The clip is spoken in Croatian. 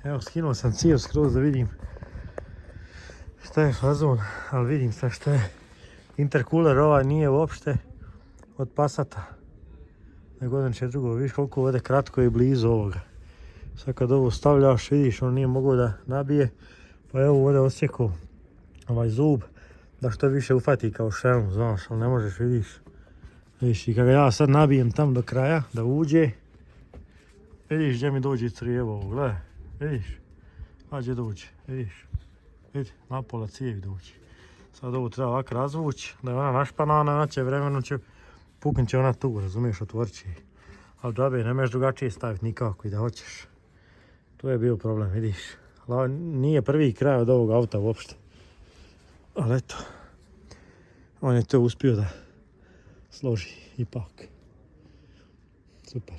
Evo, skinuo sam cijel skroz da vidim šta je fazon, ali vidim sad šta je. Intercooler ovaj nije uopšte od Passata, nego od nečeg drugog. Vidiš koliko ovdje kratko je blizu ovoga. Sad kad ovo stavljaš, vidiš, on nije mogao da nabije, pa evo ovdje osjekao ovaj zub da što više ufati kao šelm, znaš, ali ne možeš, vidiš. Vidiš, i kada ja sad nabijem tam do kraja, da uđe, vidiš gdje mi dođe crijevo ovo, gledaj, vidiš, a gdje dođe, vidiš, vidi, napola cijevi dođe. Sad ovo treba ovako razvući, da je ona našpanana, ona će vremeno puknut će ona tu, razumiješ, otvorit će. Ali džabe, ne možeš drugačije staviti nikako i da hoćeš. Tu je bio problem, vidiš. Ali nije prvi kraj od ovog auta uopšte. Ali eto, on je to uspio da složi ipak. Super.